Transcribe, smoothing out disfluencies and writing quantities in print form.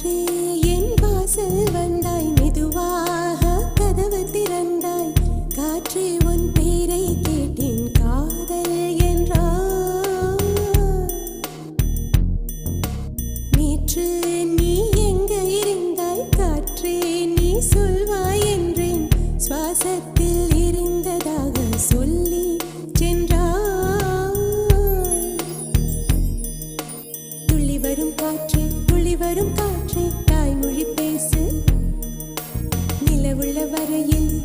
காற்றே என் வாசல் வந்தாய், மெதுவாக கதவு திறந்தாய். காற்றே உன் பேரை கேட்டேன், காதல் என்றாய். நேற்று நீ எங்க இருந்தாய், காற்றே நீ சொல்வாய் என்றேன். சுவாசத்தில் இருந்ததாக சொல்லி சென்றாய். துள்ளி வரும் காற்றே, துள்ளி வரும் காற்றே, தாய்மொழி பேசு. நிலவுள்ள வரையில்